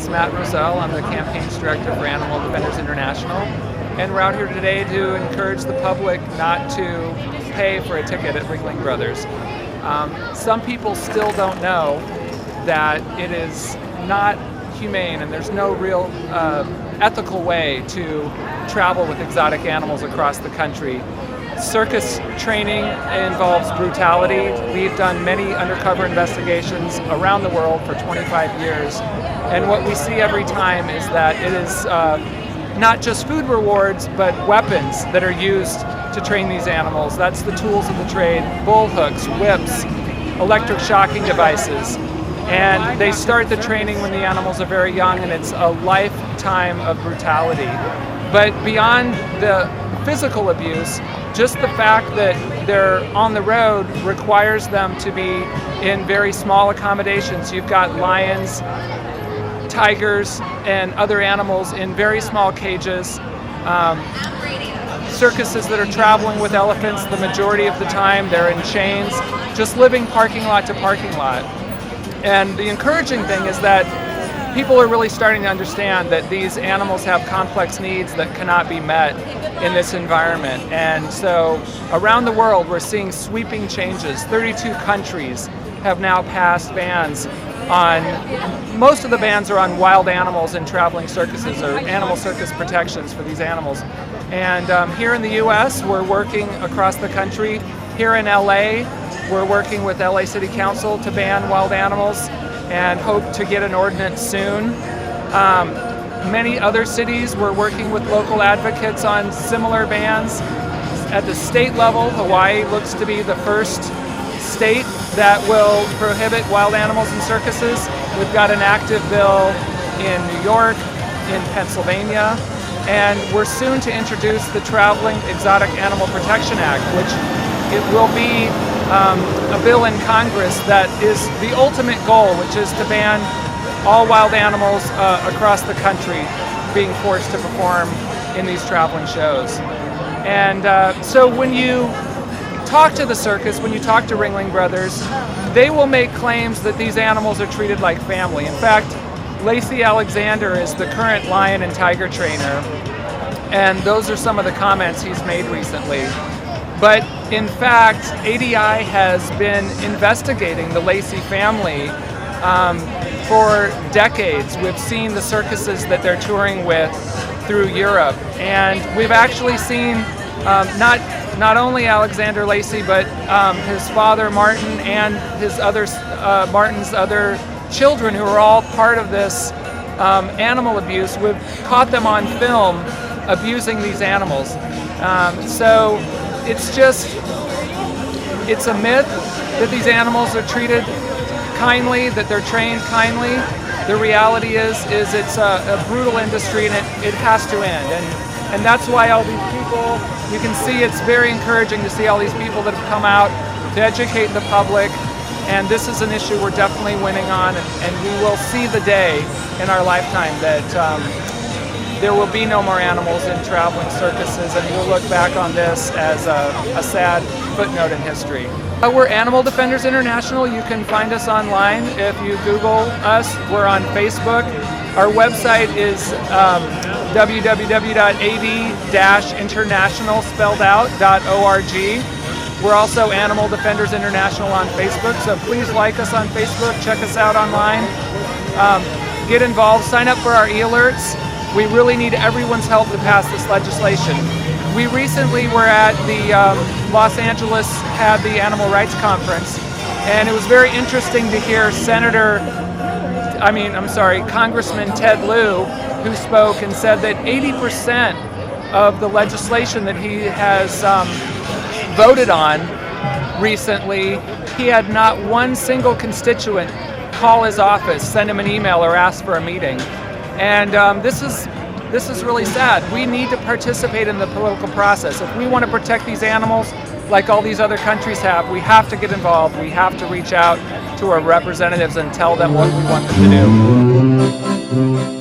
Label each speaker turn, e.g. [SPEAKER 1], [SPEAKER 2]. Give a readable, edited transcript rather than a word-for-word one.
[SPEAKER 1] is Matt Rossell. I'm the campaigns director for Animal Defenders International, and we're out here today to encourage the public not to pay for a ticket at Ringling Brothers. Some people still don't know that it is not humane and there's no real ethical way to travel with exotic animals across the country. Circus training involves brutality. We've done many undercover investigations around the world for 25 years, and what we see every time is that it is not just food rewards, but weapons that are used to train these animals. That's the tools of the trade: bull hooks, whips, electric shocking devices. And they start the training when the animals are very young, and it's a lifetime of brutality. But beyond the physical abuse, just the fact that they're on the road requires them to be in very small accommodations. You've got lions, tigers, and other animals in very small cages. Circuses that are traveling with elephants, the majority of the time they're in chains, just living parking lot to parking lot. And the encouraging thing is that people are really starting to understand that these animals have complex needs that cannot be met in this environment. And so around the world, we're seeing sweeping changes. 32 countries have now passed bans on, most of the bans are on wild animals in traveling circuses, or animal circus protections for these animals. And here in the US, we're working across the country. Here in LA, we're working with LA City Council to ban wild animals and hope to get an ordinance soon. Many other cities, we're working with local advocates on similar bans. At the state level, Hawaii looks to be the first state that will prohibit wild animals in circuses. We've got an active bill in New York, in Pennsylvania, and we're soon to introduce the Traveling Exotic Animal Protection Act, which it will be a bill in Congress that is the ultimate goal, which is to ban all wild animals across the country being forced to perform in these traveling shows. And so when you talk to the circus, when you talk to Ringling Brothers, they will make claims that these animals are treated like family. In fact, Lacey Alexander is the current lion and tiger trainer, and those are some of the comments he's made recently. But in fact, ADI has been investigating the Lacey family for decades. We've seen the circuses that they're touring with through Europe, and we've actually seen not only Alexander Lacey, but his father Martin and his other Martin's other children, who are all part of this animal abuse. We've caught them on film abusing these animals. So it's a myth that these animals are treated kindly, that they're trained kindly. The reality is it's a brutal industry, and it has to end. And that's why all these people, you can see it's very encouraging to see all these people that have come out to educate the public. And this is an issue we're definitely winning on, and we will see the day in our lifetime that there will be no more animals in traveling circuses, and we'll look back on this as a sad footnote in history. We're Animal Defenders International. You can find us online if you Google us. We're on Facebook. Our website is www.ad-international.org. We're also Animal Defenders International on Facebook, so please like us on Facebook, check us out online, get involved, sign up for our e-alerts. We really need everyone's help to pass this legislation. We recently were at the Los Angeles, had the Animal Rights Conference, and it was very interesting to hear Congressman Ted Lieu, who spoke and said that 80% of the legislation that he has voted on recently, he had not one single constituent call his office, send him an email, or ask for a meeting. And this is really sad. We need to participate in the political process. If we want to protect these animals like all these other countries have, we have to get involved. We have to reach out to our representatives and tell them what we want them to do.